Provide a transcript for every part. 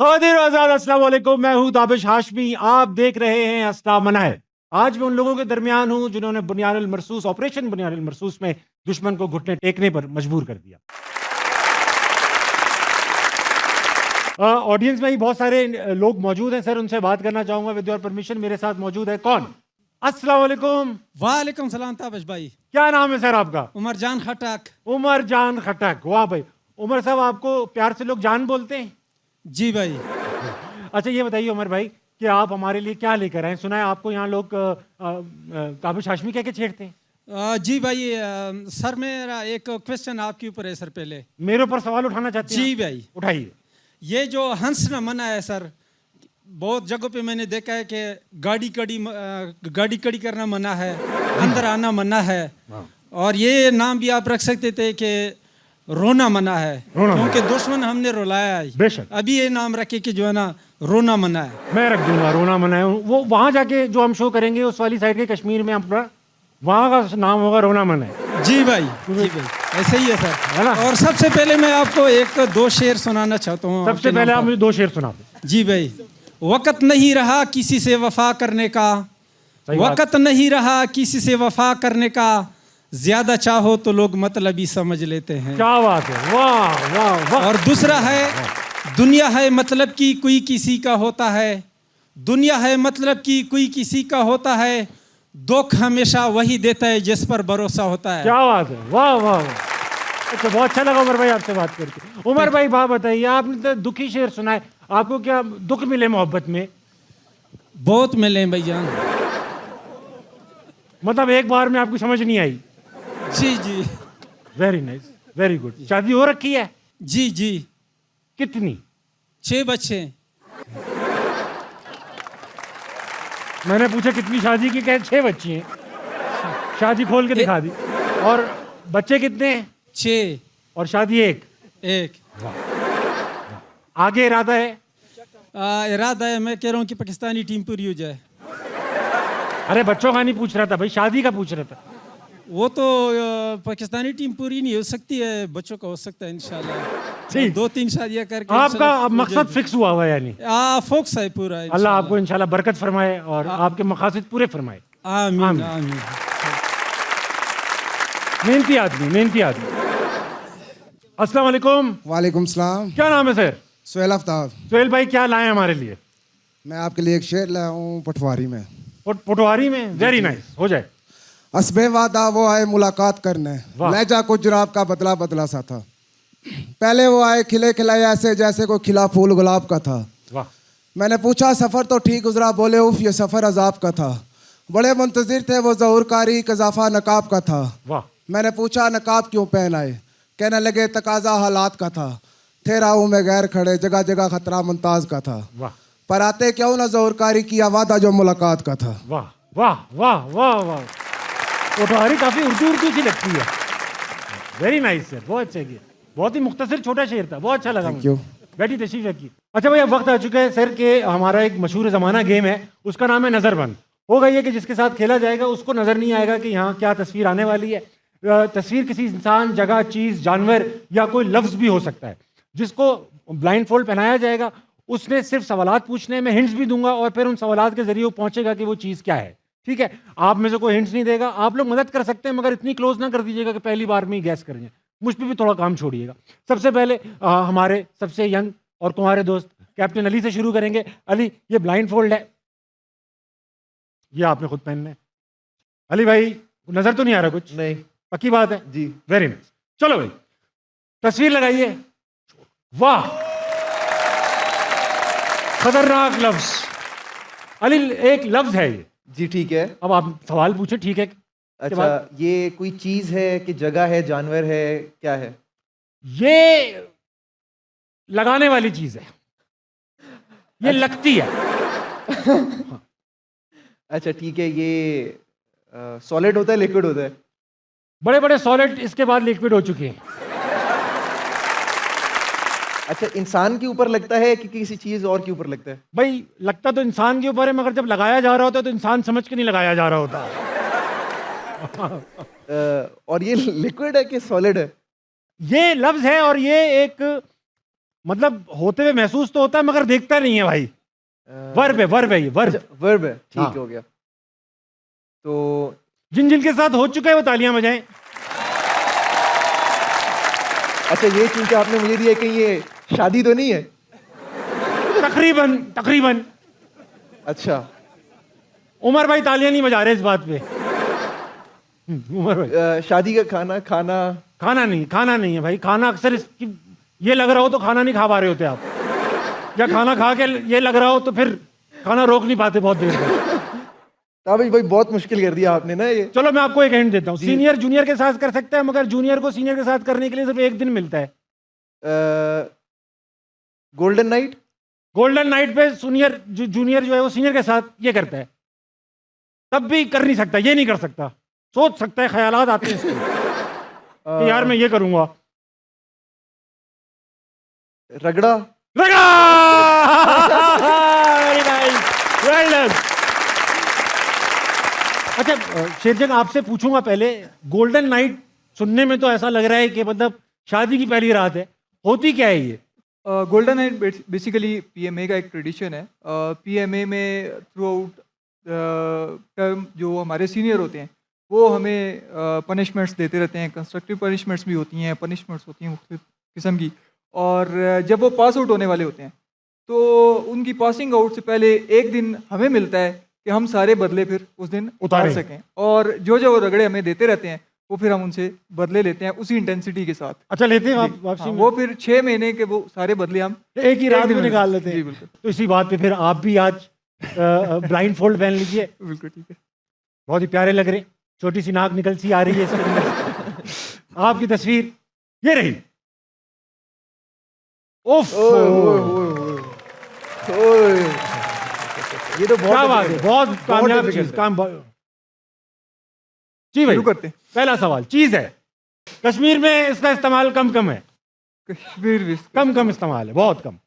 खादिर आजाद अस्सलाम वालेकुम, मैं हूं ताबिश हाशमी। आप देख रहे हैं हस्ता मनाए। आज मैं उन लोगों के दरमियान हूं जिन्होंने बुनियानुल मरसूस, ऑपरेशन बुनियानुल मरसूस में दुश्मन को घुटने टेकने पर मजबूर कर दिया। ऑडियंस में ही बहुत सारे लोग मौजूद हैं सर, उनसे बात करना चाहूंगा विद योर परमिशन। मेरे साथ मौजूद है कौन? अस्सलाम वालेकुम। वालेकुम सलाम ताबिश भाई। क्या नाम है सर आपका? उमर जान खटक। उमर जान खटक, वाह भाई। उमर साहब, आपको प्यार से लोग जान बोलते हैं? जी भाई। अच्छा ये बताइए उमर भाई कि आप हमारे लिए क्या लेकर आए? सुना है आपको यहाँ लोग ताबिश हाशमी कह के छेड़ते हैं। जी भाई, सर मेरा एक क्वेश्चन आपके ऊपर है सर। पहले मेरे ऊपर सवाल उठाना चाहते हैं? जी भाई उठाइए। ये जो हंसना मना है सर, बहुत जगहों पे मैंने देखा है कि गाड़ी कड़ी करना मना है, अंदर आना मना है, और ये नाम भी आप रख सकते थे कि रोना मना है, क्योंकि दुश्मन हमने रुलाया है। बेशक। अभी ये नाम रखे कि जो है ना रोना मना है। मैं रख दूंगा रोना मना है। वो वहां जाके जो हम शो करेंगे उस वाली साइड के कश्मीर में, अपना वहां का नाम होगा रोना मना है। जी भाई, जी भाई, ऐसे ही है सर, है ना? और सबसे पहले मैं आपको एक दो शेर सुनाना चाहता हूँ। सबसे पहले आप मुझे दो शेर सुना दो। जी भाई। वक़्त नहीं रहा किसी से वफा करने का, वक़्त नहीं रहा किसी से वफा करने का, ज्यादा चाहो तो लोग मतलबी समझ लेते हैं। क्या बात है, वाह वाह वाह। और दूसरा है, दुनिया है मतलब की कोई किसी का होता है, दुनिया है मतलब की कोई किसी का होता है, दुख हमेशा वही देता है जिस पर भरोसा होता है। क्या बात है, वाह वाह वाह। अच्छा, बहुत अच्छा लगा उमर भाई आपसे बात करके। उमर भाई बात बताइए, आपने तो दुखी शेर सुना है, आपको क्या दुख मिले मोहब्बत में? बहुत मिले हैं भाईजान। मतलब एक बार में आपको समझ नहीं आई? जी जी। Very nice, very good. शादी हो रखी है? जी जी। कितनी? 6 बच्चे। मैंने पूछा कितनी शादी की, कहे 6 बच्ची हैं। शादी खोल के दिखा दी। और बच्चे कितने हैं? 6। और शादी एक? आगे इरादा है? इरादा है, मैं कह रहा हूँ कि पाकिस्तानी टीम पूरी हो जाए। अरे बच्चों का नहीं पूछ रहा था भाई, शादी का पूछ रहा था। वो तो पाकिस्तानी टीम पूरी नहीं हो सकती है, बच्चों का हो सकता है इंशाल्लाह। ठीक। 2-3 शादियां करके आपका अब मकसद फिक्स हुआ हुआ है यानी? फोकस है पूरा। अल्लाह आपको इंशाल्लाह बरकत फरमाए और आपके मकासद पूरे फरमाए। आमीन आमीन। मेहनती आदमी, मेहनती आदमी। अस्सलाम वालेकुम। वालेकुम सलाम। क्या नाम है सर? सुहेल आफ्ताब। सुहेल भाई, क्या लाए हमारे लिए? मैं आपके लिए एक शेर लाया हूँ पटवारी में। पटवारी में? वेरी नाइस, हो जाए। असबे वादा वो आए मुलाकात करने, वाह। लहजा कुछ जुराब का बदला बदला सा था। पहले वो आए खिले खिलाए ऐसे जैसे को खिला फूल गुलाब का था। वाह। मैंने पूछा सफ़र तो ठीक गुजरा, बोले उफ ये सफ़र अजाब का था। बड़े मुंतजिर थे वो ज़हूरकारी कज़ाफ़ा नकाब का था। वाह। मैंने पूछा नकाब क्यों पहन आए, कहने लगे तकाजा हालात का था। थे राहों में गैर खड़े, जगह जगह खतरा मुमताज का था। वाह। पर आते क्यों न ज़हूरकारी किया वादा जो मुलाकात का था। वाह वाह वाह वाह वाह। पटवारी काफी उर्दू उर्दू सी लगती है। वेरी नाइस सर, बहुत अच्छा किया। बहुत ही मुख्तसर छोटा शेर था, बहुत अच्छा लगा मुझे। बैठी तशरीफ रखिए। अच्छा भैया, वक्त आ चुका है सर के हमारा एक मशहूर ज़माना गेम है, उसका नाम है नज़रबंद। होगा ये कि जिसके साथ खेला जाएगा उसको नज़र नहीं आएगा कि यहाँ क्या तस्वीर आने वाली है। तस्वीर किसी इंसान, जगह, चीज़, जानवर या कोई लफ्ज़ भी हो सकता है। जिसको ब्लाइंड फोल्ड पहनाया जाएगा उसने सिर्फ सवालात पूछने, में हिंट्स भी दूंगा और फिर उन सवालात के जरिए वो पहुंचेगा कि वो चीज़ क्या है। ठीक है? आप में से कोई हिंट्स नहीं देगा। आप लोग मदद कर सकते हैं मगर इतनी क्लोज ना कर दीजिएगा कि पहली बार में ही गैस करेंगे। मुझ पर भी थोड़ा काम छोड़िएगा। सबसे पहले हमारे सबसे यंग और तुम्हारे दोस्त कैप्टन अली से शुरू करेंगे। अली, ये ब्लाइंड फोल्ड है, ये आपने खुद पहनना है। अली भाई, नजर तो नहीं आ रहा कुछ? नहीं। पक्की बात है जी। Very nice. चलो भाई, तस्वीर लगाइए। वाह, खतरनाक लफ्ज। अली, एक लफ्ज है ये। जी ठीक है। अब आप सवाल पूछे, ठीक है? अच्छा, ये कोई चीज है कि जगह है, जानवर है, क्या है? ये लगाने वाली चीज है, ये लगती है। अच्छा ठीक है, ये सॉलिड होता है, लिक्विड होता है? बड़े बड़े सॉलिड इसके बाद लिक्विड हो चुके हैं। अच्छा, इंसान के ऊपर लगता है कि किसी चीज और के ऊपर लगता है? भाई, लगता तो इंसान के ऊपर है मगर जब लगाया जा रहा होता है तो इंसान समझ के नहीं लगाया जा रहा होता। और ये लिक्विड है कि सॉलिड है? ये लफ्ज है और ये एक मतलब होते हुए महसूस तो होता है मगर देखता नहीं है भाई। वर्ब है ये वर्ब। वर्ब है, ठीक हाँ। हो गया। तो जिन जिनके साथ हो चुका है वो तालियां बजाएं। अच्छा, ये चीज आपने मुझे दी है, कहीं ये शादी तो नहीं है? तकरीबन तकरीबन। अच्छा। उमर भाई तालियां नहीं बजा रहे इस बात पे। उमर भाई शादी का खाना खाना? खाना नहीं है भाई। खाना अक्सर इसकी ये लग रहा हो तो खाना नहीं खा पा रहे होते आप, या खाना खा के ये लग रहा हो तो फिर खाना रोक नहीं पाते बहुत देर तक। ताबिश भाई बहुत मुश्किल कर दिया आपने ना ये। चलो मैं आपको एक हिंट देता हूँ, सीनियर जूनियर के साथ कर सकता है मगर जूनियर को सीनियर के साथ करने के लिए सिर्फ एक दिन मिलता है। Golden night? गोल्डन नाइट पे जूनियर जो है वो सीनियर के साथ ये करता है, तब भी कर नहीं सकता, ये नहीं कर सकता। सोच सकता है, ख्यालात आते हैं इसके कि यार मैं ये करूंगा। रगड़ा? लगा। Very nice, well done. अच्छा शेरजंग आपसे पूछूंगा पहले, गोल्डन नाइट सुनने में तो ऐसा लग रहा है कि मतलब शादी की पहली रात है, होती क्या है ये? गोल्डन नाइट बेसिकली पीएमए का एक ट्रेडिशन है। पीएमए में थ्रू आउट टर्म जो हमारे सीनियर होते हैं वो हमें पनिशमेंट्स देते रहते हैं। कंस्ट्रक्टिव पनिशमेंट्स भी होती हैं, पनिशमेंट्स होती हैं मुख्तलिफ किस्म की। और जब वो पास आउट होने वाले होते हैं तो उनकी पासिंग आउट से पहले एक दिन हमें मिलता है कि हम सारे बदले फिर उस दिन उतार उतारें। सकें। और जो जो रगड़े हमें देते रहते हैं वो फिर हम उनसे बदले लेते हैं उसी इंटेंसिटी के साथ। अच्छा लेते हैं जी, वापसी हाँ, में? वो फिर 6 महीने के वो सारे बदले हम एक ही रात दिन में में निकाल लेते जी, हैं। बिल्कुल। तो इसी बात पे फिर आप भी आज ब्लाइंड फोल्ड पहन लीजिए, बिल्कुल ठीक है। बहुत ही प्यारे लग रहे हैं। छोटी सी नाक निकल सी आ रही है इसके अंदर। आपकी तस्वीर ये रही। उफ, ये तो बहुत क्या बात है, बहुत कामयाब difficult चीज है। काम जी भाई। शुरू करते हैं। पहला सवाल, चीज है, कश्मीर में इसका इस्तेमाल कम है, कश्मीर भी कम इस्तेमाल है, बहुत कम।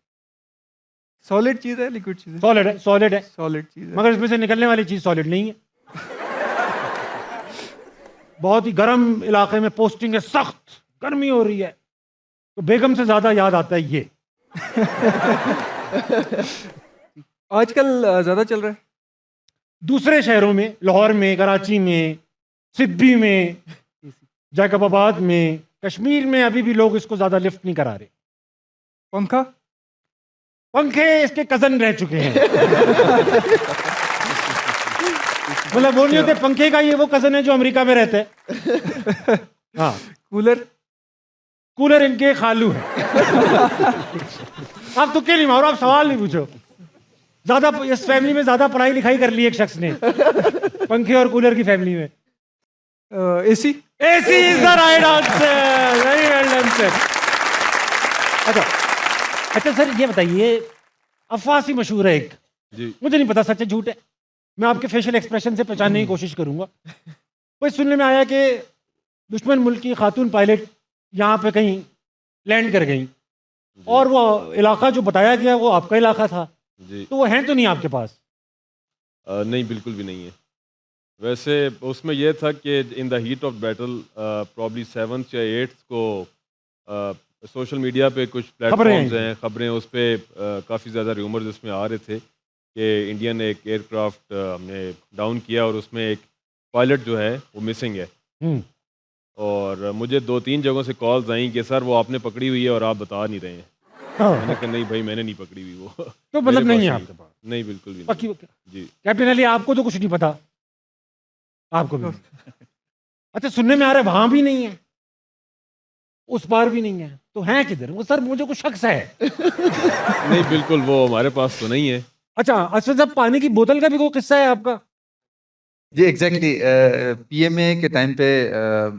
सॉलिड चीज है, लिक्विड चीज है? सॉलिड है, सॉलिड है, सॉलिड चीज है। मगर इसमें से निकलने वाली चीज सॉलिड नहीं है। बहुत ही गर्म इलाके में पोस्टिंग है, सख्त गर्मी हो रही है, तो बेगम से ज्यादा याद आता है ये। आजकल ज्यादा चल रहा है। दूसरे शहरों में, लाहौर में, कराची में, सिद्दी में, जैकबाबाद में, कश्मीर में अभी भी लोग इसको ज्यादा लिफ्ट नहीं करा रहे। पंखा? पंखे इसके कजन रह चुके हैं। मतलब वो नहीं होते पंखे का, ये वो कजन है जो अमेरिका में रहता है। हाँ, कूलर? कूलर इनके खालू है। आप तुक्के नहीं मारो, आप सवाल नहीं पूछो। ज्यादा इस फैमिली में ज्यादा पढ़ाई लिखाई कर ली एक शख्स ने, पंखे और कूलर की फैमिली में। AC? AC is the right answer, very well done sir. अच्छा सर ये बताइए, अफवाह सी मशहूर है एक, जी। मुझे नहीं पता सच है झूठ है, मैं आपके फेशियल एक्सप्रेशन से पहचानने की कोशिश करूंगा। कोई सुनने में आया कि दुश्मन मुल्क की खातून पायलट यहाँ पे कहीं लैंड कर गई और वो इलाका जो बताया गया वो आपका इलाका था, जी। तो वो हैं तो नहीं आपके पास? नहीं, बिल्कुल भी नहीं है। वैसे उसमें यह था कि in the heat of battle probably 7th या 8th को सोशल मीडिया पे कुछ प्लेटफॉर्म्स हैं, खबरें, उस पर काफ़ी ज़्यादा र्यूमर्स इसमें आ रहे थे कि इंडियन एक एयरक्राफ्ट हमने डाउन किया और उसमें एक पायलट जो है वो मिसिंग है। हम्म। और मुझे 2-3 जगहों से कॉल्स आई कि सर वो आपने पकड़ी हुई है और आप बता नहीं रहे हैं। हाँ। मैंने कहा नहीं भाई, मैंने नहीं पकड़ी हुई वो। तो मतलब मेरे नहीं है पास आपके पास? नहीं, बिल्कुल भी पक्की नहीं। जी। कैप्टन अली आपको तो कुछ नहीं पता? आपको भी नहीं। अच्छा सुनने में आ रहा है वहां भी नहीं है, उस पार भी नहीं है, तो हैं किधर वो? सर मुझे कुछ शक सा है। नहीं, बिल्कुल वो हमारे पास तो नहीं है। अच्छा असद साहब, पानी की बोतल का भी कोई किस्सा है आपका? जी एग्जैक्टली। पीएमए के टाइम पे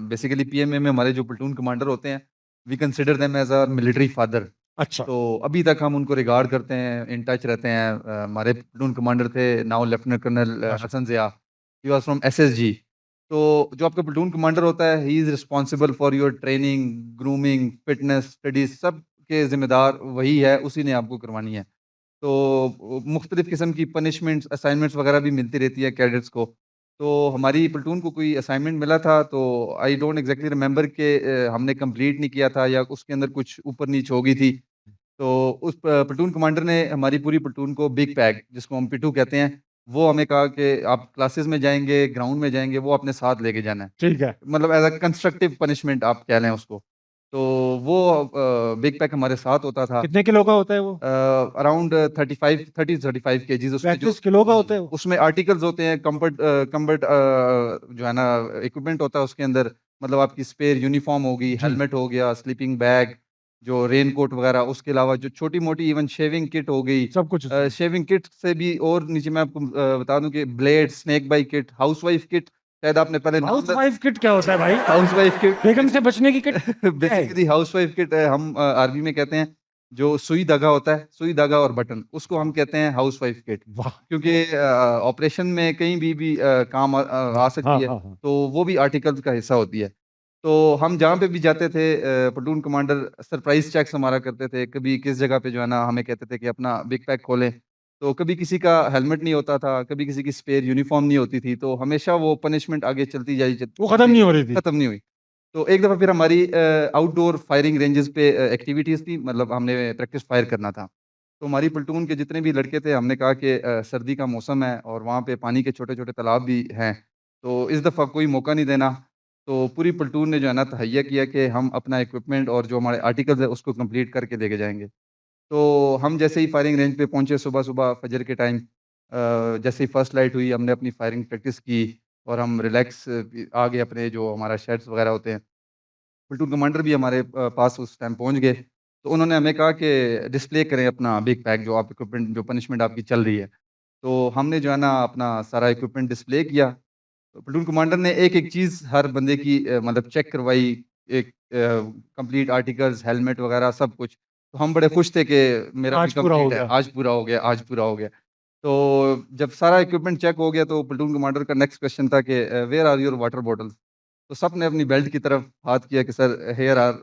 बेसिकली पीएमए में हमारे जो प्लेटून कमांडर होते हैं, we consider them as our military father. अच्छा। तो अभी तक हम उनको रिगार्ड करते हैं, इन टच रहते हैं। हमारे प्लेटून कमांडर थे now lieutenant colonel Hasan Zia, he was from SSG. तो जो आपका प्लेटून कमांडर होता है, he is responsible for your training, grooming, fitness, studies, सब के जिम्मेदार वही है, उसी ने आपको करवानी है। तो मुख्तलिफ किस्म की पनिशमेंट्स, असाइनमेंट्स वगैरह भी मिलती रहती है कैडेट्स को। तो हमारी प्लेटून को कोई असाइनमेंट मिला था, तो आई डोंट एग्जैक्टली रिमेंबर कि हमने कंप्लीट नहीं किया था या उसके अंदर कुछ ऊपर नीच हो गई थी। तो उस प्लेटून कमांडर ने हमारी पूरी प्लेटून को बिग पैक, जिसको हम पिटू कहते हैं, वो हमें कहा कि आप क्लासेस में जाएंगे, ग्राउंड में जाएंगे, वो अपने साथ लेके जाना है। ठीक है। मतलब एज अ कंस्ट्रक्टिव पनिशमेंट आप कह लें उसको। तो वो बिग पैक हमारे साथ होता था। कितने किलो का होता है वो? Around 30-35 KGs. उसमें 35 किलो का होता है वो? उसमें आर्टिकल्स होते हैं, कंबर्ट जो है ना इक्विपमेंट होता है उसके अंदर। मतलब आपकी स्पेयर यूनिफॉर्म होगी, हेलमेट हो गया, स्लीपिंग बैग, जो रेन कोट वगैरह, उसके अलावा जो छोटी मोटी इवन शेविंग किट हो गई। सब कुछ उसमें। शेविंग किट से भी और नीचे मैं आपको बता दूं कि blade, snake bite kit, housewife kit, शायद आपने पहले हाउस वाइफ किट क्या होता है भाई? हाउसवाइफ किट बेगम से बचने की किट? बेसिकली हाउसवाइफ किट हम आर्मी में कहते हैं, जो सुई धागा होता है, सुई धागा और बटन, उसको हम कहते हैं हाउसवाइफ किट। वाह। क्योंकि ऑपरेशन में कहीं भी काम आ सकती हाँ है, हाँ हाँ। तो वो भी आर्टिकल्स का हिस्सा होती है। तो हम जहाँ पे भी जाते थे, प्लेटून कमांडर सरप्राइज चेक्स हमारा करते थे। कभी किस जगह पे जो है ना हमें कहते थे कि अपना बिग पैक खोलें, तो कभी किसी का हेलमेट नहीं होता था, कभी किसी की स्पेयर यूनिफॉर्म नहीं होती थी, तो हमेशा वो पनिशमेंट आगे चलती जाई, वो खत्म नहीं हो रही थी। खत्म नहीं हुई। तो एक दफ़ा फिर हमारी आउटडोर फायरिंग रेंजेस पे एक्टिविटीज़ थी, मतलब हमने प्रैक्टिस फायर करना था। तो हमारी प्लेटून के जितने भी लड़के थे, हमने कहा कि सर्दी का मौसम है और वहाँ पे पानी के छोटे-छोटे तालाब भी हैं, तो इस दफ़ा कोई मौका नहीं देना। तो पूरी प्लेटून ने जो है ना तहैया किया कि हम अपना इक्विपमेंट और जो हमारे आर्टिकल्स है उसको कंप्लीट करके लेके जाएँगे। तो हम जैसे ही फायरिंग रेंज पे पहुँचे सुबह-सुबह फजर के टाइम, जैसे ही फर्स्ट लाइट हुई, हमने अपनी फायरिंग प्रैक्टिस की और हम रिलैक्स आ गए अपने जो हमारा शेड्स वगैरह होते हैं। प्लेटून कमांडर भी हमारे पास उस टाइम पहुँच गए। तो उन्होंने हमें कहा कि डिस्प्ले करें अपना बिग पैक, जो आप इक्विपमेंट, जो पनिशमेंट आपकी चल रही है। तो हमने जो है ना अपना सारा इक्विपमेंट डिस्प्ले किया। तो प्लेटून कमांडर ने एक-एक चीज़ हर बंदे की मतलब चेक करवाई, एक कंप्लीट आर्टिकल्स, हेलमेट वगैरह सब कुछ। तो हम बड़े खुश थे कि मेरा भी आज पूरा हो कंप्लीट है, गया। आज पूरा हो गया, आज पूरा हो गया। तो जब सारा इक्विपमेंट चेक हो गया, तो प्लेटून कमांडर का नेक्स्ट क्वेश्चन था कि where are your water bottles? तो सबने अपनी बेल्ट की तरफ हाथ किया कि sir here are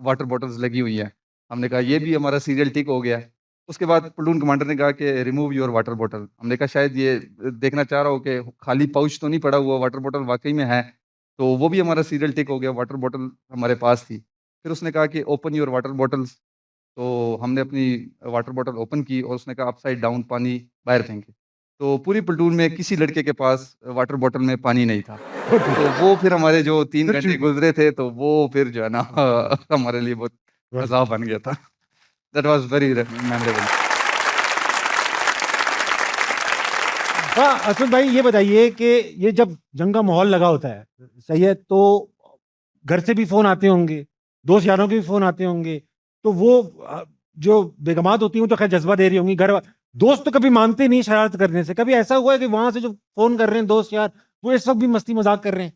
water bottles लगी हुई हैं। हमने कहा ये भी हमारा सीरियल टिक हो गया। उसके बाद प्लेटून कमांडर ने कहा कि रिमूव योर वाटर बॉटल। हमने कहा शायद ये देखना चाह रहा हो कि खाली पाउच तो नहीं पड़ा हुआ, वाटर बॉटल वाक़ई में है। तो वो भी हमारा सीरियल टिक हो गया, वाटर बॉटल हमारे पास थी। फिर उसने कहा कि ओपन योर वाटर बॉटल्स। तो हमने अपनी वाटर बॉटल ओपन की और उसने कहा अपसाइड डाउन पानी बाहर फेंके। तो पूरी प्लेटून में किसी लड़के के पास वाटर बॉटल में पानी नहीं था। तो वो फिर हमारे जो 3 घंटे गुज़रे थे, तो वो फिर जो है ना हमारे लिए बहुत अज़ाब बन गया था। That was very memorable. हाँ, असद भाई ये बताइए कि ये जब जंग का माहौल लगा होता है, सही है, तो घर से भी फ़ोन आते होंगे, दोस्त यारों के भी फ़ोन आते होंगे, तो वो जो बेगमात होती हैं, वो तो खैर जज़्बा दे रही होंगी, दोस्त तो कभी मानते नहीं शरारत करने से। कभी ऐसा हुआ है कि वहाँ से जो फ़ोन कर रहे हैं दोस्त यार, वो इस वक़्त भी मस्ती मज़ाक कर रहे हैं?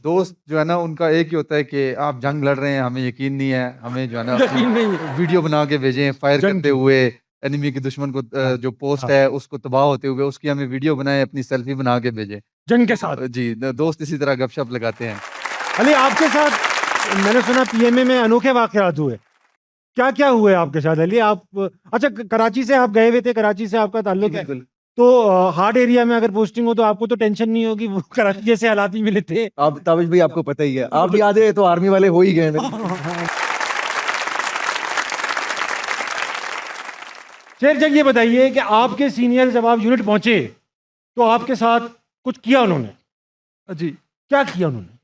दोस्त जो है ना उनका एक ही होता है कि आप जंग लड़ रहे हैं, हमें यकीन नहीं है, हमें जो है ना यकीन नहीं है। वीडियो बना के भेजें फायर जंग करते हुए, एनिमी के दुश्मन को जो पोस्ट हाँ। है उसको तबाह होते हुए उसकी हमें वीडियो बनाएं, अपनी सेल्फी बना के भेजें। जंग के साथ। जी, दोस्त इसी तरह गपशप लगाते हैं। अली आपके साथ मैंने सुना पीएमए में अनोखे वाक़यात हुए। क्या-क्या हुए आपके साथ अली? आप अच्छा कराची से आप गए हुए थे, कराची से आपका ताल्लुक है। बिल्कुल। तो हार्ड एरिया में अगर पोस्टिंग हो तो आपको तो टेंशन नहीं होगी, वो कराची जैसे हालात ही मिले थे। आप ताबिश भाई आपको पता ही है, आप भी आधे तो आर्मी वाले हो ही गए हैं। शेर जंग ये बताइए कि आपके सीनियर जब आप यूनिट पहुंचे तो आपके साथ कुछ किया उन्होंने? जी। क्या किया उन्होंने?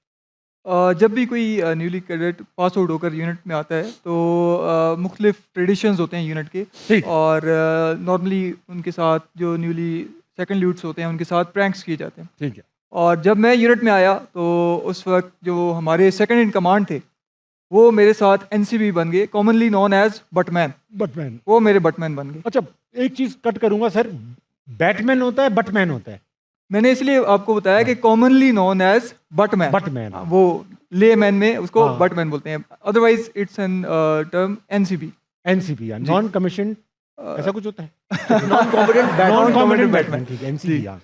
जब भी कोई न्यूली कैडेट पास आउट होकर यूनिट में आता है तो मुख्तलिफ ट्रेडिशंस होते हैं यूनिट के, ठीक। और नॉर्मली उनके साथ जो न्यूली सेकंड ल्यूट्स होते हैं उनके साथ प्रैंक्स किए जाते हैं। ठीक है। और जब मैं यूनिट में आया तो उस वक्त जो हमारे सेकंड इन कमांड थे वो मेरे साथ एनसीबी बन गए, कॉमनली नॉन एज बटमैन। बटमैन। वो मेरे बटमैन बन गए। अच्छा, एक चीज कट करूंगा सर, बैटमैन होता है बटमैन होता है? मैंने इसलिए आपको बताया कि कॉमनली नॉन एज बटमैन। बटमैन। वो लेमैन में उसको हाँ। बटमैन बोलते हैं, otherwise it's an term NCB. NCP non commission ऐसा कुछ होता है? Non competent non competent Batman. Batman. ठीक है, एनसीपी।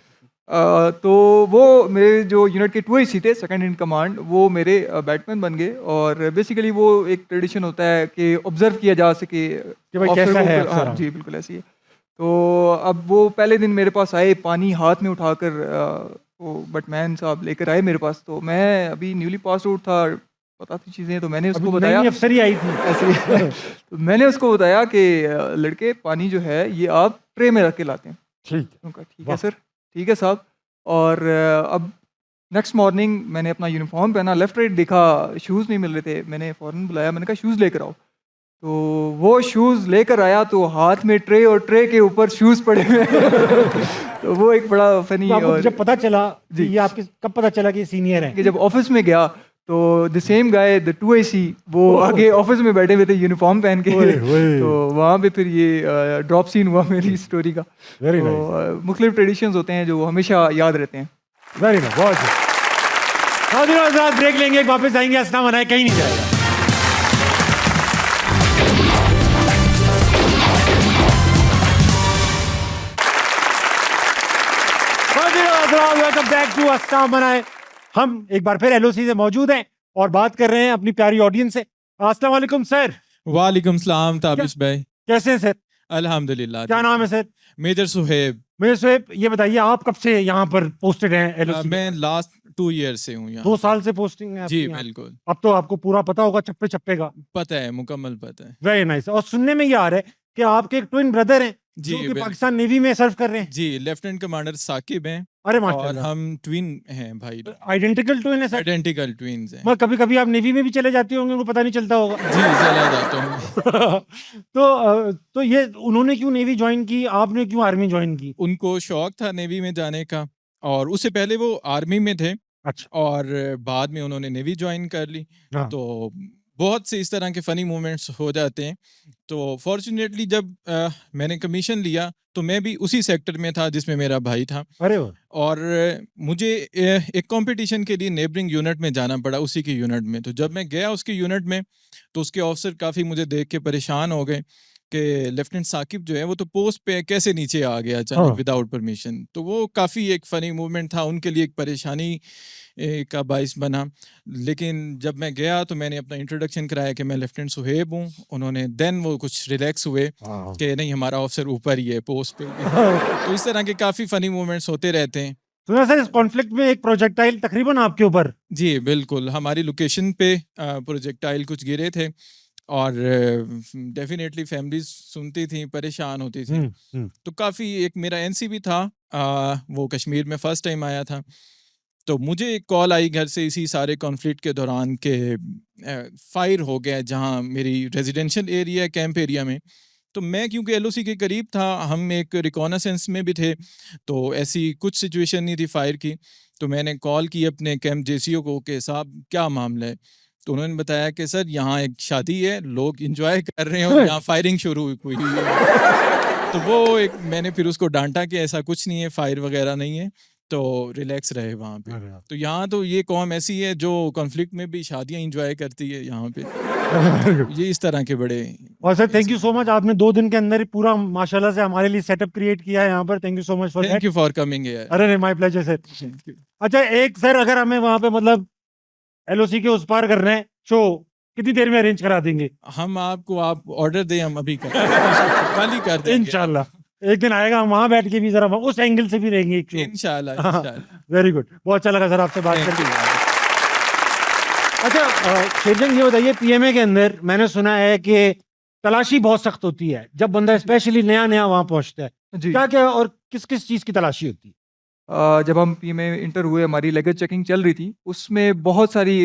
तो वो मेरे जो यूनिट के 2 थे सेकंड इन कमांड, वो मेरे बैटमैन बन गए। और बेसिकली वो एक ट्रेडिशन होता है कि ऑब्जर्व किया जा सके कि भाई ऑफिसर कैसा को। है हाँ अफसर। जी, बिल्कुल ऐसी है। तो अब वो पहले दिन मेरे पास आए, पानी हाथ में उठाकर वो बटमैन साहब लेकर आए मेरे पास। तो मैं अभी न्यूली पास आउट था, पता थी चीज़ें, तो मैंने उसको अभी बताया नई अफसरी आई थी ऐसे ही। तो मैंने उसको बताया कि लड़के पानी जो है ये आप ट्रे में रख के लाते हैं। ठीक है उन्होंने कहा ठीक है वाह। सर, ठीक है साहब। और अब नेक्स्ट मॉर्निंग मैंने अपना यूनिफॉर्म पहना, लेफ्ट राइट देखा, शूज़ नहीं मिल रहे थे। मैंने फ़ौरन बुलाया, मैंने कहा शूज़ लेकर आओ। तो वो शूज़ लेकर आया तो हाथ में ट्रे और ट्रे के ऊपर शूज़ पड़े हुए हैं। तो वो एक बड़ा फ़नी। तो आपको और जब पता चला जी। ये आपके कब पता चला कि सीनियर है? कि जब ऑफिस में गया तो the same guy the 2AC वो आगे ऑफिस में बैठे हुए थे यूनिफॉर्म पहन के। ओए, ओए। तो वहाँ पे फिर ये ड्रॉप सीन हुआ मेरी स्टोरी का। वेरी तो नाइस मुख्तलिफ ट्रेडिशंस होते हैं जो हमेशा याद रहते हैं। वेरी नाइस बहुत अच्छा। हाज़िर हज़रात ब्रेक लेंगे, वापस आएंगे, हंसना मनाए कहीं नहीं जाएगा। वेलकम बैक टू हंसना मनाए। हम एक बार फिर LOC से मौजूद हैं और बात कर रहे हैं अपनी प्यारी ऑडियंस से। अस्सलाम वालेकुम सर, वालेकुम सलाम ताबिश भाई। कैसे हैं सर? अल्हम्दुलिल्लाह। क्या नाम है सर? मेजर सुहेब। मेरे सुहेब, ये बताइए आप कब से यहाँ पर पोस्टेड हैं LOC? मैं लास्ट 2 ईयर से हूँ यहाँ। 2 साल से पोस्टिंग है जी आपकी यहाँ? बिल्कुल, अब तो आपको पूरा पता होगा चप्पे चप्पे का। पता है, मुकम्मल पता है। Very nice. और सुनने में ये आ रहा है कि आपके एक ट्विन ब्रदर हैं जी जो कि बिल्कुल। पाकिस्तान नेवी में सर्व कर रहे हैं। जी, लेफ्टिनेंट कमांडर साकिब हैं अरे और माशाल्लाह, हम ट्विन हैं भाई, आइडेंटिकल ट्विन है सर। आइडेंटिकल ट्विन्स हैं। मगर कभी कभी आप नेवी में भी चले जाते होंगे, उनको पता नहीं चलता होगा। जी, चला जाता हूँ। तो ये उन्होंने क्यों नेवी ज्वाइन की, आपने क्यों आर्मी ज्वाइन की? उनको शौक था नेवी में जाने का और उससे पहले वो आर्मी में थे अच्छा। और बाद में उन्होंने नेवी ज्वाइन कर ली। हाँ। तो बहुत से इस तरह के फ़नी मोमेंट्स हो जाते हैं। तो फॉर्चुनेटली जब मैंने कमीशन लिया तो मैं भी उसी सेक्टर में था जिसमें मेरा भाई था अरे वाह। और मुझे एक कंपटीशन के लिए नेबरिंग यूनिट में जाना पड़ा, उसी के यूनिट में। तो जब मैं गया उसके यूनिट में तो उसके ऑफिसर काफ़ी मुझे देख के परेशान हो गए कि लेफ्टिनेंट साकिब जो है वो तो पोस्ट पे कैसे नीचे आ गया हाँ। अचानक विदाउट परमिशन। तो वो काफ़ी एक फ़नी मूवमेंट था, उनके लिए एक परेशानी का बाइस बना। लेकिन जब मैं गया तो मैंने अपना इंट्रोडक्शन कराया कि मैं लेफ्टिनेंट सुहेब हूँ। उन्होंने देन वो कुछ रिलैक्स हुए हाँ। कि नहीं हमारा ऑफिसर ऊपर ही है पोस्ट पे। तो इस तरह के काफ़ी फ़नी मूवमेंट्स होते रहते हैं। सुना सर इस कॉन्फ्लिक्ट में एक प्रोजेक्टाइल तकरीबन आपके ऊपर। जी बिल्कुल, हमारी लोकेशन पे प्रोजेक्टाइल कुछ गिरे थे और डेफिनेटली फैमिलीज सुनती थी, परेशान होती थी। तो काफ़ी एक मेरा NC भी था, वो कश्मीर में फ़र्स्ट टाइम आया था। तो मुझे एक कॉल आई घर से इसी सारे कॉन्फ्लिक्ट के दौरान के फायर हो गया जहाँ मेरी रेजिडेंशियल एरिया कैंप एरिया में। तो मैं क्योंकि LOC के करीब था, हम एक रिकॉनेसेंस में भी थे, तो ऐसी कुछ सिचुएशन नहीं थी फायर की। तो मैंने कॉल की अपने कैंप JCO को कि साहब क्या मामला है। तो उन्होंने बताया कि सर यहाँ एक शादी है, लोग इंजॉय कर रहे हैं और यहाँ फायरिंग शुरू हुई है। तो वो एक मैंने फिर उसको डांटा कि ऐसा कुछ नहीं है, फायर वगैरह नहीं है, तो रिलैक्स रहे वहाँ पे। तो यहाँ तो ये कौम ऐसी है जो कॉन्फ्लिक्ट में भी शादियाँ इंजॉय करती है यहाँ पे। ये इस तरह के बड़े। और sir thank you so much, आपने 2 दिन के अंदर ही पूरा माशाल्लाह से हमारे लिए सेटअप क्रिएट किया है यहाँ पर। Thank you so much for thank you for coming here. अरे नहीं, माय प्लेजर सर। अच्छा एक सर, अगर हमें वहाँ पे मतलब LOC के उस पार कर रहे हैं शो, कितनी देर में अरेंज करा देंगे? हम आपको आप ऑर्डर दें, हम अभी कल ही कर देंगे इंशाल्लाह। एक दिन आएगा, हम वहाँ बैठ के भी जरा उस एंगल से भी रहेंगे एक शो। इंशाल्लाह। वेरी गुड, बहुत अच्छा लगा सर आपसे बात करके। अच्छा शेरजंग ये बताइए, PMA के अंदर मैंने सुना है कि तलाशी बहुत सख्त होती है जब बंदा स्पेशली नया नया वहाँ पहुँचता है। जी। क्या क्या और किस किस चीज़ की तलाशी होती है? जब हम PMA इंटर हुए, हमारी लगेज चेकिंग चल रही थी, उसमें बहुत सारी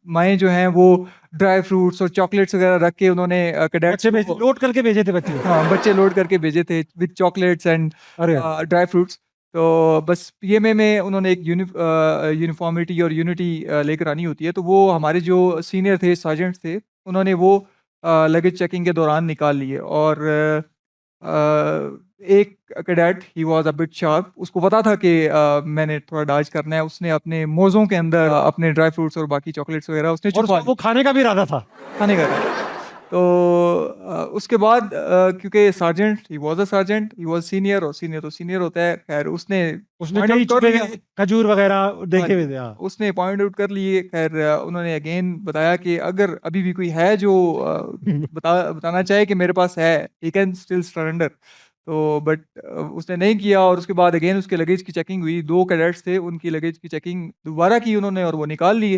माएँ जो हैं वो ड्राई फ्रूट्स और चॉकलेट्स वगैरह रख के उन्होंने कैडेट्स को लोड करके भेजे थे बच्चे। हाँ, बच्चे लोड करके भेजे थे विद चॉकलेट्स एंड अरे ड्राई फ्रूट्स। तो बस PMA में उन्होंने एक यूनिफॉर्मिटी और यूनिटी लेकर आनी होती है। तो वो हमारे जो सीनियर थे, सार्जेंट्स थे, उन्होंने वो लगेज चेकिंग के दौरान निकाल लिए। और एक cadet he was a bit sharp, उसको पता था कि मैंने थोड़ा डॉज करना है। उसने अपने मोज़ों के अंदर अपने ड्राई फ्रूट्स और बाकी चॉकलेट्स वगैरह उसने और छुपा वो खाने का भी इरादा था। खाने का था। तो उसके बाद क्योंकि sergeant he was a sergeant, he was senior, और सीनियर तो सीनियर होता है। खैर उसने उसने Point out कई कर छुपे लिया। हुए खजूर वगैरह देखे हुए थे। हाँ। उसने पॉइंट आउट कर लिए। खैर उन्होंने अगेन बताया कि अगर अभी भी कोई है जो बताना चाहे कि मेरे पास है, ही कैन स्टिल सरेंडर। तो बट उसने नहीं किया। और उसके बाद अगेन उसके लगेज की चेकिंग हुई। 2 कैडेट्स थे, उनकी लगेज की चेकिंग दोबारा की उन्होंने और वो निकाल लिए।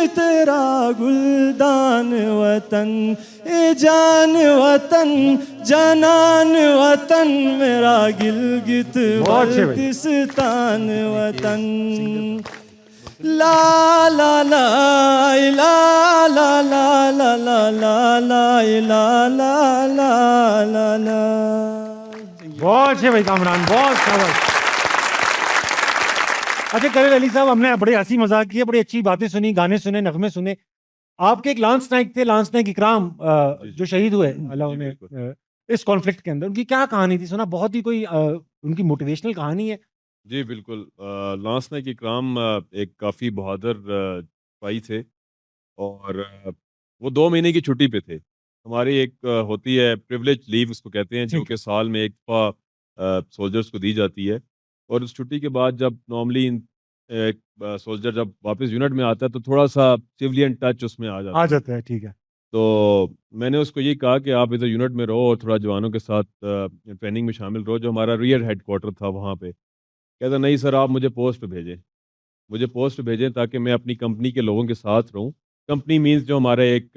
तेरा गुलदान वतन, ए जान वतन जनान वतन, मेरा गिलगित बल्तिस्तान वतन। ला ला ला ला ला ला ला ला ला ला ला ला ला ला ला। बहुत अच्छे भाई कामरान, बहुत शाबाश। अच्छा करील अली साहब, हमने बड़े हंसी मजाक किए, बड़ी अच्छी बातें सुनी, गाने सुने, नगमे सुने। आपके एक लांस नाइक थे, लांस नाइक इकराम, जो शहीद हुए अल्लाह उन्हें इस कॉन्फ्लिक्ट के अंदर, उनकी क्या कहानी थी? सुना बहुत ही कोई उनकी मोटिवेशनल कहानी है। जी बिल्कुल। लांस नाइक इकराम एक काफ़ी बहादुर सिपाही थे और वो 2 महीने की छुट्टी पे थे। हमारी एक होती है प्रिविलेज लीव उसको कहते हैं, जो कि साल में एक दफ़ा सोल्जर्स को दी जाती है। और उस छुट्टी के बाद जब नॉर्मली एक सोल्जर जब वापस यूनिट में आता है तो थोड़ा-सा सिविलियन टच उसमें आ जाता है। ठीक है। तो मैंने उसको ये कहा कि आप इधर यूनिट में रहो और थोड़ा जवानों के साथ ट्रेनिंग में शामिल रहो, जो हमारा रियर हेडक्वार्टर था वहाँ पे। कहता नहीं सर, आप मुझे पोस्ट पे भेजें, मुझे पोस्ट पे भेजें ताकि मैं अपनी कंपनी के लोगों के साथ रहूँ। कंपनी मीन्स जो हमारा एक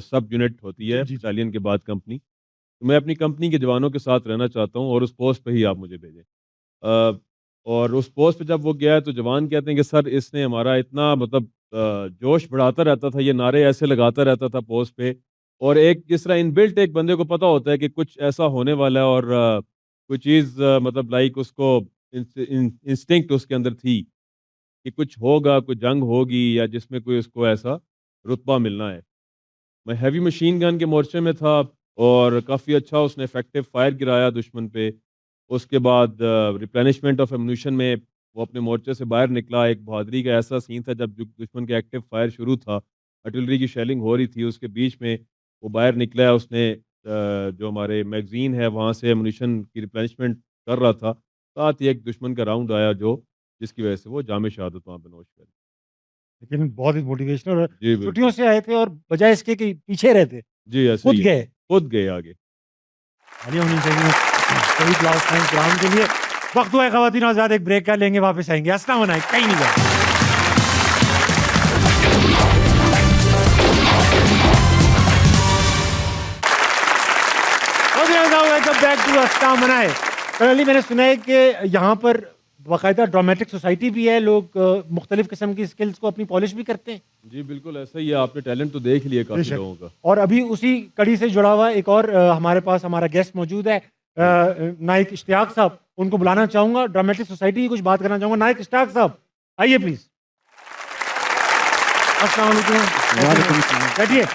सब यूनिट होती है बटालियन के बाद कंपनी। तो मैं अपनी कंपनी के जवानों के साथ रहना चाहता हूँ और उस पोस्ट पे ही आप मुझे भेजें। और उस पोस्ट पे जब वो गया तो जवान कहते हैं कि सर इसने हमारा इतना मतलब जोश बढ़ाता रहता था, ये नारे ऐसे लगाता रहता था पोस्ट पे। और एक जिस तरह इनबिल्ट एक बंदे को पता होता है कि कुछ ऐसा होने वाला है और कोई चीज़ मतलब लाइक उसको इंस्टिंक्ट उसके अंदर थी कि कुछ होगा, कोई जंग होगी या जिसमें कोई उसको ऐसा रुतबा मिलना है। मैं हैवी मशीन गन के मोर्चे में था और काफ़ी अच्छा उसने इफेक्टिव फायर गिराया दुश्मन पे। उसके बाद रिप्लेनिशमेंट ऑफ एम्यूनिशन में वो अपने मोर्चे से बाहर निकला। एक बहादुरी का ऐसा सीन था जब दुश्मन के एक्टिव फायर शुरू था, आर्टिलरी की शेलिंग हो रही थी, उसके बीच में वो बाहर निकला। उसने जो हमारे मैगज़ीन है वहाँ से एम्यूनिशन की रिप्लेनिशमेंट कर रहा था। साथ ही एक दुश्मन का राउंड आया जो जिसकी वजह से वो जाम शहादत वहाँ पे नोश करी। लेकिन बहुत ही मोटिवेशनल और जी, बिल्कुल। छुट्टियों से आए थे और बजाय इसके कि पीछे रहते, जी, ऐसे खुद ही है। गए। खुद गए आगे। तालियां होनी चाहिए शहीद लांस नाइक इकराम के लिए। वक्त हुआ है ख़वातीन आज़ाद, एक ब्रेक का लेंगे, वापस आएंगे। अस्सलाम वालेकुम, कहीं नहीं जाए। वेलकम बैक टू अस्सलाम मनाए। अली, मैंने सुना है कि यहाँ पर बाकायदा ड्रामेटिक सोसाइटी भी है, लोग मुख्तलिफ किस्म की स्किल्स को अपनी पॉलिश भी करते हैं। जी बिल्कुल ऐसा ही है, आपने टैलेंट तो देख लिया काफ़ी बेशक। लोगों का। और अभी उसी कड़ी से जुड़ा हुआ एक और हमारे पास हमारा गेस्ट मौजूद है, नाइक इश्तियाक साहब। उनको बुलाना चाहूंगा, ड्रामेटिक सोसाइटी की कुछ बात करना चाहूंगा। नाइक इश्तियाक साहब आइए प्लीज। अस्सलाम वालेकुम, बैठिए।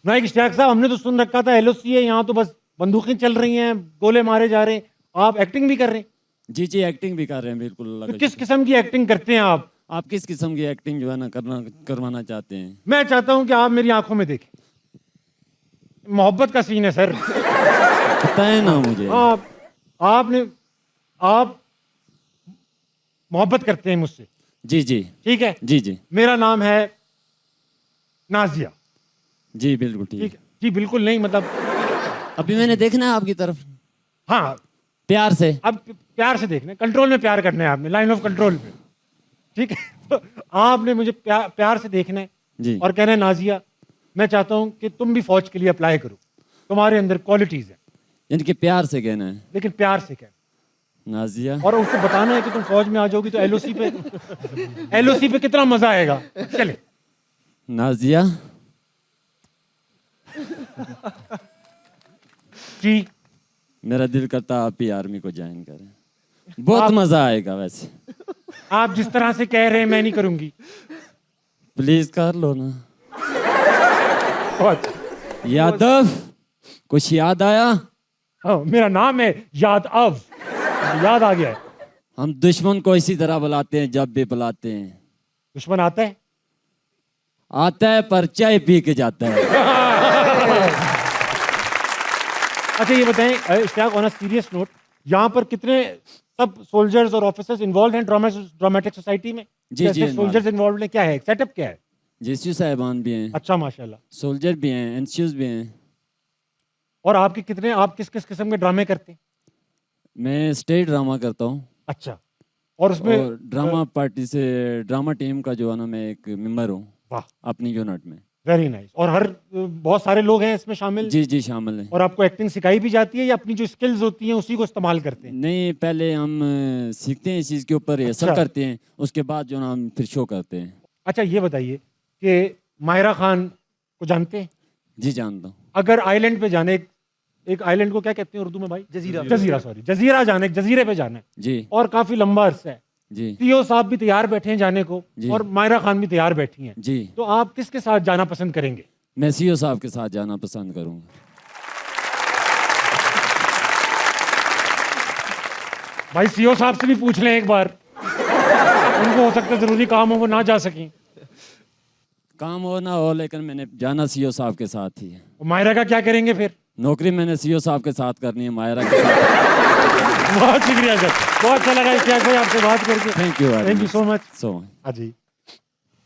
नाइक इश्तियाक साहब, हमने तो सुन रखा था LOC है, यहाँ तो बस बंदूकें चल रही हैं, गोले मारे जा रहे हैं, आप एक्टिंग भी कर रहे हैं? जी जी, एक्टिंग भी कर रहे हैं बिल्कुल। तो किस किस्म की एक्टिंग करते हैं आप? आप किस किस्म की एक्टिंग जो है ना करवाना चाहते हैं? मैं चाहता हूं कि आप मेरी आंखों में देखें। मोहब्बत का सीन है सर। पता है ना मुझे। आप मोहब्बत करते हैं मुझसे? जी जी। ठीक है जी जी। मेरा नाम है नाजिया। जी बिल्कुल ठीक ठीक है जी, बिल्कुल नहीं मतलब अभी मैंने देखना है आपकी तरफ। हाँ, प्यार से। अब प्यार से देखना, कंट्रोल में प्यार करना है आपने, लाइन ऑफ कंट्रोल में। ठीक है, तो आपने मुझे प्यार से देखना है जी। और कहना है नाजिया, मैं चाहता हूं कि तुम भी फौज के लिए अप्लाई करो, तुम्हारे अंदर क्वालिटीज है। यानी कि प्यार से कहना है। लेकिन प्यार से कहना नाजिया, और उसको बताना है कि तुम फौज में आ जाओगी तो LOC पे कितना मजा आएगा। चले नाजिया जी, मेरा दिल करता आप भी आर्मी को ज्वाइन करें, बहुत मजा आएगा। वैसे आप जिस तरह से कह रहे हैं मैं नहीं करूंगी। प्लीज कर लो ना। बहुत यादव, कुछ याद आया? हाँ, मेरा नाम है यादव, याद आ गया है। हम दुश्मन को इसी तरह बुलाते हैं जब भी बुलाते हैं। दुश्मन आता है? आता है पर चाय पी के जाता है। अच्छा ये बताएं Ishtiaq, on a serious note, यहाँ पर कितने सब सोल्जर्स और ऑफिसर्स इन्वॉल्व हैं ड्रामेटिक सोसाइटी में? जी जी। सोल्जर्स इन्वॉल्व हैं, क्या है सेटअप, क्या है? जेसीयू साहिबान भी हैं। अच्छा माशाल्लाह। सोल्जर भी हैं, एनसीयूज भी हैं। और आपके कितने, आप किस किस किस्म के ड्रामे करते हैं? मैं स्टेज ड्रामा करता हूँ। अच्छा, और उसमें और ड्रामा पार्टी से ड्रामा टीम का जो है ना, मैं एक मेंबर हूँ वाह, अपनी यूनिट में। Very nice. और हर बहुत सारे लोग हैं इसमें शामिल? जी जी शामिल हैं। और आपको एक्टिंग सिखाई भी जाती है या अपनी जो स्किल्स होती हैं उसी को इस्तेमाल करते हैं? नहीं, पहले हम सीखते हैं इस चीज़ के ऊपर, रिहर्सल अच्छा। करते हैं, उसके बाद जो ना हम फिर शो करते हैं। अच्छा ये बताइए कि मायरा खान को जानते हैं? जी जानता हूँ। अगर आइलैंड पे जाने, एक आइलैंड को क्या कहते हैं उर्दू में भाई? जजीरा। जजीरा, सॉरी, जजीरा जाने, जजीरे पे जाना है जी और काफी लंबा अरसा है, जी सीओ साहब भी तैयार बैठे हैं जाने को जी। और मायरा खान भी तैयार बैठी हैं, जी, तो आप किसके साथ जाना पसंद करेंगे? मैं सीओ साहब के साथ जाना पसंद करूँगा। भाई सीओ साहब से भी पूछ लें एक बार, उनको हो सकता है जरूरी काम हो वो ना जा सकें। काम हो ना हो, लेकिन मैंने जाना सीओ साहब के साथ ही है। मायरा का क्या करेंगे फिर? नौकरी मैंने सीओ साहब के साथ करनी है, मायरा के साथ। बहुत शुक्रिया सर, बहुत अच्छा लगा इश्तियाक भाई आपसे बात करके। Thank you so much. So much. हाँ जी।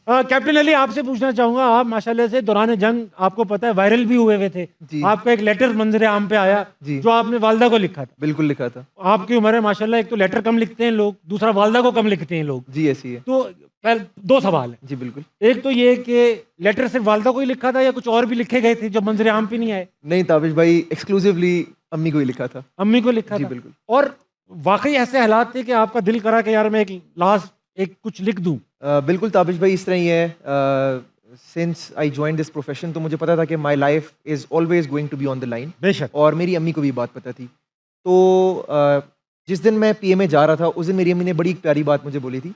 कैप्टन अली, आपसे पूछना चाहूंगा, आप माशाल्लाह से दौरान जंग आपको पता है वायरल भी हुए हुए थे। जी। आपका एक लेटर मंजरे आम पे आया जी। जो आपने वालदा को लिखा था। बिल्कुल लिखा था। आपकी उम्र है माशाल्लाह, एक तो लेटर कम लिखते हैं लोग, दूसरा वालदा को कम लिखते हैं लोग। जी ऐसी है। तो पहले दो सवाल है। जी बिल्कुल। एक तो ये कि लेटर सिर्फ वालदा को ही लिखा था या कुछ और भी लिखे गए थे जो मंजरे आम पे नहीं आए? नहीं ताबिश भाई, एक्सक्लूसिवली अम्मी को ही लिखा था। अम्मी को लिखा जी था? बिल्कुल। और वाकई ऐसे हालात थे कि आपका दिल करा कि यार मैं एक लास्ट एक कुछ लिख दूं? बिल्कुल ताबिश भाई, इस तरह ही है। Since I join this profession तो मुझे पता था कि my life is always going to be on the line. बेशक। और मेरी अम्मी को भी बात पता थी। तो जिस दिन मैं पीएमए जा रहा था उस दिन मेरी अम्मी ने बड़ी एक प्यारी बात मुझे बोली थी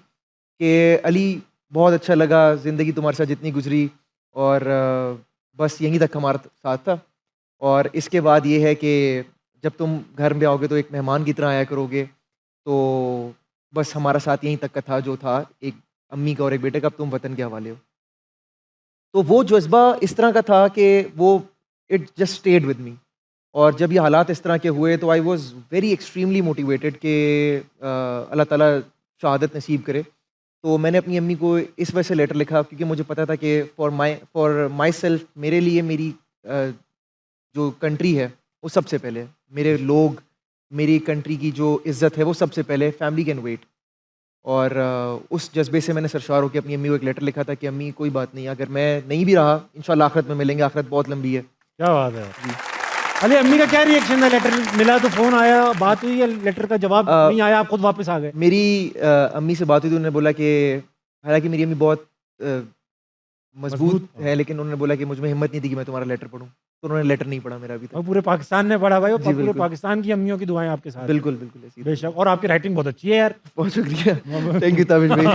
कि अली बहुत अच्छा लगा ज़िंदगी तुम्हारे साथ जितनी गुजरी, और बस यहीं तक हमारा साथ था, और इसके बाद ये है कि जब तुम घर में आओगे तो एक मेहमान की तरह आया करोगे, तो बस हमारा साथ यहीं तक का था जो था, एक अम्मी का और एक बेटे का, अब तुम वतन के हवाले हो। तो वो जज्बा इस तरह का था कि वो it just stayed with me. और जब ये हालात इस तरह के हुए तो I was very extremely motivated कि अल्लाह ताला शहादत नसीब करे। तो मैंने अपनी अम्मी को इस वजह से लेटर लिखा क्योंकि मुझे पता था कि फॉर माई सेल्फ, मेरे लिए मेरी जो कंट्री है वो सबसे पहले है, मेरे लोग, मेरी कंट्री की जो इज़्ज़त है वो सबसे पहले, फैमिली कैन वेट। और उस जज्बे से मैंने सरशार होकर अपनी अम्मी को एक लेटर लिखा था कि अम्मी कोई बात नहीं, अगर मैं नहीं भी रहा इंशाल्लाह आखिरत में मिलेंगे, आखिरत बहुत लंबी है। क्या बात है। अली, अम्मी का क्या रिएक्शन था? लेटर मिला तो फोन आया, बात हुई, या लेटर का जवाब नहीं आया, आप खुद वापस आ गए? मेरी अम्मी से बात हुई तो उन्होंने बोला कि हालांकि मेरी अम्मी बहुत मजबूत है, लेकिन उन्होंने बोला कि मुझ में हिम्मत नहीं थी कि मैं तुम्हारा लेटर पढ़ूं, तो उन्होंने लेटर नहीं पढ़ा मेरा अभी तक। और पूरे पाकिस्तान ने पढ़ा भाई, और जी, पूरे बिल्कुल। पाकिस्तान की अम्मियों की दुआएं आपके साथ। बिल्कुल बिल्कुल ऐसी। बेशक। और आपकी राइटिंग बहुत अच्छी है यार। बहुत शुक्रिया, थैंक यू ताबिश भाई।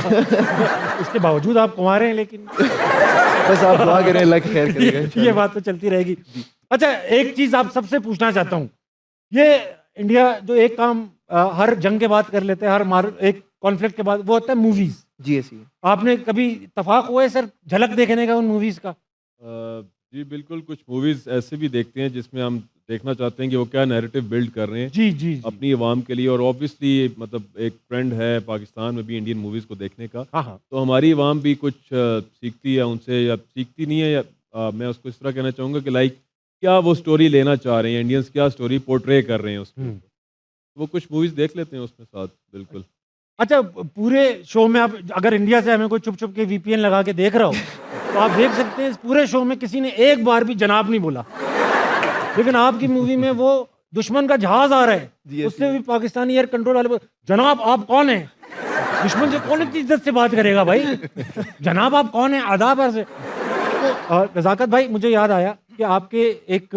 इसके बावजूद आप कुंवारे हैं, लेकिन बस आप दुआ करें, अल्लाह की खैर करेगा ये इंशाल्लाह। बात तो चलती रहेगी। अच्छा, एक चीज आप सबसे पूछना चाहता हूँ, ये इंडिया जो एक काम हर जंग के बाद कर लेते हैं, एक कॉन्फ्लिक्ट के बाद, वो होता है मूवीज। जी ऐसी है। आपने कभी इत्तेफाक हुआ है सर झलक देखने का उन मूवीज का? जी बिल्कुल, कुछ मूवीज़ ऐसे भी देखते हैं जिसमें हम देखना चाहते हैं कि वो क्या नैरेटिव बिल्ड कर रहे हैं जी जी जी। अपनी आवाम के लिए। और ऑब्वियसली मतलब एक ट्रेंड है पाकिस्तान में भी इंडियन मूवीज़ को देखने का, हाँ हाँ। तो हमारी आवाम भी कुछ सीखती है उनसे, या सीखती नहीं है, या मैं उसको इस तरह कहना चाहूँगा कि लाइक क्या वो स्टोरी लेना चाह रहे हैं, इंडियंस क्या स्टोरी पोर्ट्रे कर रहे हैं उसमें, वो कुछ मूवीज़ देख लेते हैं उसमें साथ। बिल्कुल। अच्छा, पूरे शो में आप अगर इंडिया से हमें कोई चुप चुप के वीपीएन लगा के देख रहा हो तो आप देख सकते हैं इस पूरे शो में किसी ने एक बार भी जनाब नहीं बोला, लेकिन आपकी मूवी में वो दुश्मन का जहाज आ रहा है, उससे भी पाकिस्तानी एयर कंट्रोल वाले जनाब आप कौन है? दुश्मन से कौन इतनी इज्जत से बात करेगा भाई? जनाब आप कौन है? आदाब है। तो रज़ाकत भाई, मुझे याद आया कि आपके एक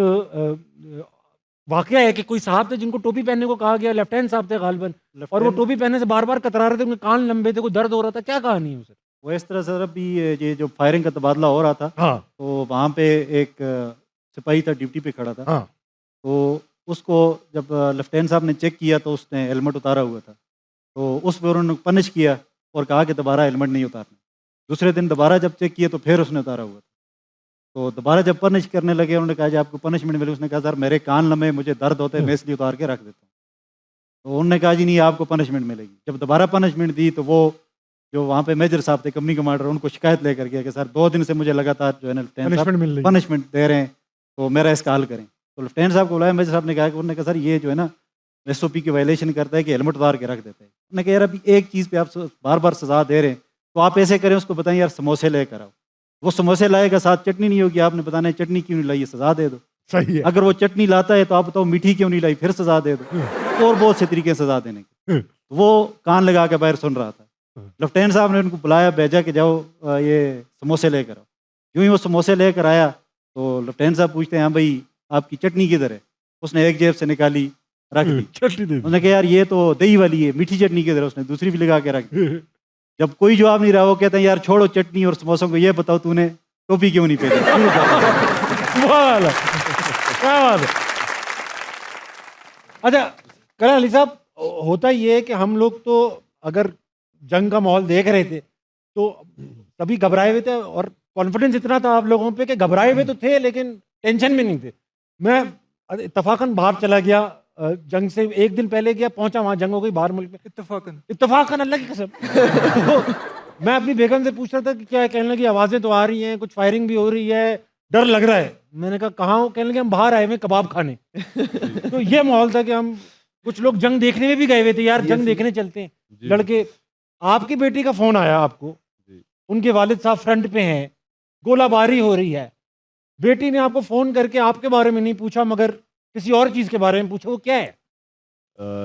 वाकया है कि कोई साहब थे जिनको टोपी पहनने को कहा गया, लेफ्टिनेंट साहब थे गालिबन, और वो टोपी पहनने से बार बार कतरा रहे थे, उनके कान लंबे थे, कोई दर्द हो रहा था, क्या कहानी है सर? वो इस तरह सर, अभी ये जो फायरिंग का तबादला हो रहा था, हाँ। तो वहाँ पे एक सिपाही था, ड्यूटी पे खड़ा था, हाँ। तो उसको जब लेफ्टिनेंट साहब ने चेक किया तो उसने हेलमेट उतारा हुआ था, तो उस पर उन्होंने पनिश किया और कहा कि दोबारा हेलमेट नहीं उतारना। दूसरे दिन दोबारा जब चेक किया तो फिर उसने उतारा हुआ था, तो दोबारा जब पनिश करने लगे उन्होंने कहा जी आपको पनिशमेंट मिली। उसने कहा सर मेरे कान लम्बे, मुझे दर्द होते हैं, मैं इसलिए उतार के रख देता हूँ। तो उन्होंने कहा जी नहीं, आपको पनिशमेंट मिलेगी। जब दोबारा पनिशमेंट दी तो वो जो वहाँ पे मेजर साहब थे, कंपनी कमांडर, उनको शिकायत लेकर गया कि सर 2 दिन से मुझे लगातार जो है ना पनिशमेंट दे रहे हैं, तो मेरा इसका हल करें। तो लेफ्टिनेंट साहब को बुलाया, मेजर साहब ने कहा कि उन्होंने कहा सर ये जो है ना SOP की वायलेशन करता है कि हेलमेट उतार के रख देते हैं। मैंने कहा यार अभी एक चीज़ पे आप बार बार सज़ा दे रहे हैं, तो आप ऐसे करें, उसको बताएं यार समोसे लेकर आओ। वो समोसे लाएगा, साथ चटनी नहीं होगी, आपने बताना है चटनी क्यों नहीं लाई, सज़ा दे दो। सही है। अगर वो चटनी लाता है तो आप बताओ मीठी क्यों नहीं लाई, फिर सज़ा दे दो। और बहुत से तरीके से सज़ा देने के। वो कान लगा के बाहर सुन रहा था। लेफ्टिनेंट साहब ने उनको बुलाया, भेजा कि जाओ ये समोसे लेकर आओ। यूँ ही वो समोसे लेकर आया तो लेफ्टिनेंट साहब पूछते हैं, हाँ भाई आपकी चटनी किधर है? उसने एक जेब से निकाली, रख दी। उसने कहा यार ये तो दही वाली है, मीठी चटनी किधर है? उसने दूसरी भी लगा के रख दी। जब कोई जवाब नहीं रहा, वो कहते हैं यार छोड़ो चटनी और समोसों को, ये बताओ तूने टोपी क्यों नहीं पहनी? क्या बात है। अच्छा करण अली साहब, होता ये है कि हम लोग तो अगर जंग का माहौल देख रहे थे तो तभी घबराए हुए थे, और कॉन्फिडेंस इतना था आप लोगों पे कि घबराए हुए तो थे लेकिन टेंशन में नहीं थे। मैं इत्तफाकन बाहर चला गया, जंग से एक दिन पहले गया, पहुंचा वहां जंग हो गई बाहर मुल्क में। इत्तफाकन अल्लाह की कसम। तो मैं अपनी बेगम से पूछ रहा था कि क्या है, कहने लगी आवाज़ें तो आ रही हैं, कुछ फायरिंग भी हो रही है, डर लग रहा है। मैंने कहा कहाँ हो? कहने लगे हम बाहर आए हुए कबाब खाने। तो ये माहौल था कि हम कुछ लोग जंग देखने में भी गए हुए थे, यार जंग देखने चलते हैं लड़के। आपकी बेटी का फोन आया आपको, उनके वालिद साहब फ्रंट पे हैं, गोलाबारी हो रही है, बेटी ने आपको फोन करके आपके बारे में नहीं पूछा मगर किसी और चीज़ के बारे में पूछा, वो क्या है?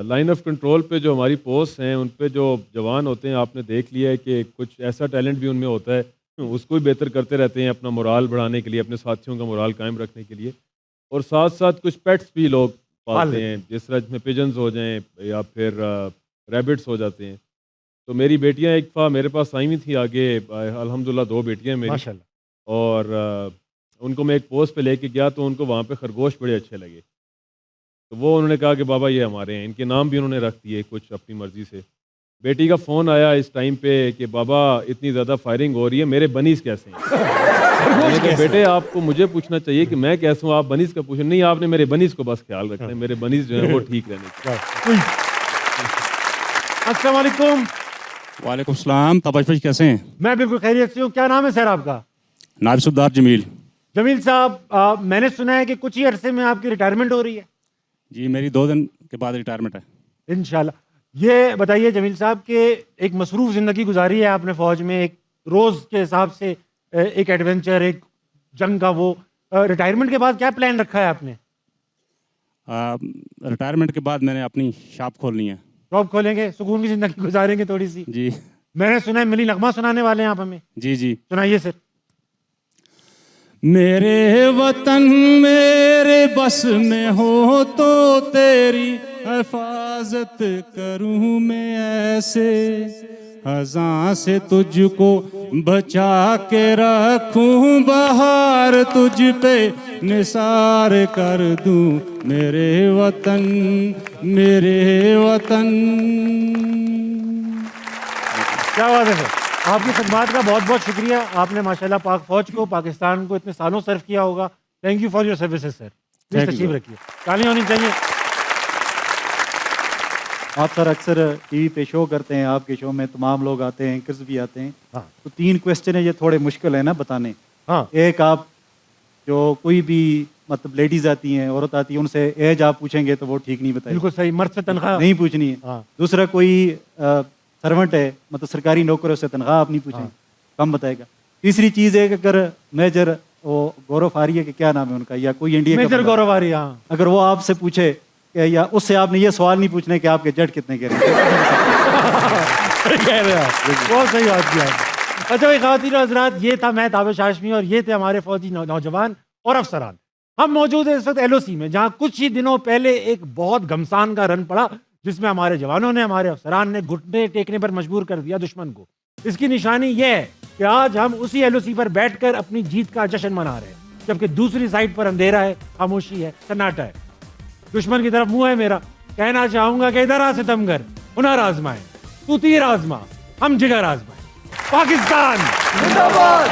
लाइन ऑफ कंट्रोल पे जो हमारी पोस्ट हैं उन पे जो जवान होते हैं, आपने देख लिया है कि कुछ ऐसा टैलेंट भी उनमें होता है, उसको भी बेहतर करते रहते हैं अपना मोराल बढ़ाने के लिए, अपने साथियों का मोराल कायम रखने के लिए। और साथ साथ कुछ पेट्स भी लोग पालते हैं, जिस तरह में पिजन्स हो जाएं या फिर रैबिट्स हो जाते हैं। तो मेरी बेटियां एक मेरे पास आई हुई थी आगे, अल्हम्दुलिल्लाह 2 बेटियां मेरी, माशाल्लाह। और उनको मैं एक पोस्ट पे लेके गया तो उनको वहाँ पे खरगोश बड़े अच्छे लगे। तो वो उन्होंने कहा कि बाबा ये हमारे हैं, इनके नाम भी उन्होंने रख दिए कुछ अपनी मर्ज़ी से। बेटी का फ़ोन आया इस टाइम पे कि बाबा इतनी ज़्यादा फायरिंग हो रही है, मेरे बनीस कैसे हैं? मैंने कहा बेटे आपको मुझे पूछना चाहिए कि मैं कैसे हूँ, आप बनीस का पूछें। नहीं, आपने मेरे बनीस को बस ख्याल रखना है, मेरे बनीस जो है वो ठीक रहने चाहिए। अस्सलाम वालेकुम। वालेकुम सलाम। तबाश भाई कैसे हैं? मैं बिल्कुल खैरियत से हूँ। क्या नाम है सर आपका? नाबिसुद्दार जमील। जमील साहब, मैंने सुना है कि कुछ ही अरसे में आपकी रिटायरमेंट हो रही है। जी मेरी 2 दिन के बाद रिटायरमेंट है इंशाल्लाह। ये बताइए जमील साहब कि एक मसरूफ़ ज़िंदगी गुजारी है आपने फ़ौज में, एक रोज़ के हिसाब से एक एडवेंचर, एक जंग का वो। रिटायरमेंट के बाद क्या प्लान रखा है आपने? रिटायरमेंट के बाद मैंने अपनी शॉप खोलनी है। शॉप खोलेंगे, सुकून की ज़िंदगी गुजारेंगे थोड़ी सी। जी मैंने सुना है मिली नगमा सुनाने वाले हैं आप हमें। जी जी सुनाइए सर। मेरे वतन मेरे बस में हो तो तेरी हिफाजत करूं मैं ऐसे, खज़ां से तुझको बचा के रखूं, बहार तुझ पे निसार कर दूं, मेरे वतन मेरे वतन। क्या बात है सर, आपकी खदमात का बहुत बहुत शुक्रिया। आपने माशाल्लाह पाक फ़ौज को, पाकिस्तान को इतने सालों सर्व किया होगा। Thank you for your services sir. Please तशरीफ रखिए, तालियां होनी चाहिए। आप सर अक्सर टीवी पे शो करते हैं, आपके शो में तमाम लोग आते हैं, एंकर्स भी आते हैं। हाँ। तो 3 क्वेश्चन है, ये थोड़े मुश्किल है ना बताने। हाँ। एक, आप जो कोई भी मतलब लेडीज़ आती हैं, औरत आती है, उनसे एज आप पूछेंगे तो वो ठीक नहीं बताएगी। बिल्कुल सही, मर्द से तनख्वाह नहीं पूछनी है। हाँ। दूसरा, कोई सर्वेंट है, मतलब सरकारी नौकर है, उससे तनख्वाह आप नहीं पूछेंगे। कम बताएगा। तीसरी चीज़ है कि अगर मेजर वो गौरव आर्य के क्या नाम है उनका, या कोई इंडिया का मेजर गौरव आर्य, हाँ, अगर वो आपसे पूछे या उससे आपने ये सवाल नहीं पूछना कि आपके जट कितने कह रहे हैं। बहुत सही बात किया। अच्छा भाई, ख़वातीन और हज़रात, ये था मैं ताबिश हाशमी और ये थे हमारे फौजी नौजवान और अफसरान। हम मौजूद हैं इस वक्त LOC में, जहाँ कुछ ही दिनों पहले एक बहुत घमसान का रन पड़ा, जिसमें हमारे जवानों ने, हमारे अफसरान ने घुटने टेकने पर मजबूर कर दिया दुश्मन को। इसकी निशानी यह है कि आज हम उसी LOC पर बैठकर अपनी जीत का जश्न मना रहे हैं, जबकि दूसरी साइड पर अंधेरा है, खामोशी है, सन्नाटा है। दुश्मन की तरफ मुंह है मेरा, कहना चाहूंगा कि इधर आ सितमगर, हुनर आजमाए, तू तीर आजमा, हम जिगर आजमाए। पाकिस्तान जिंदाबाद।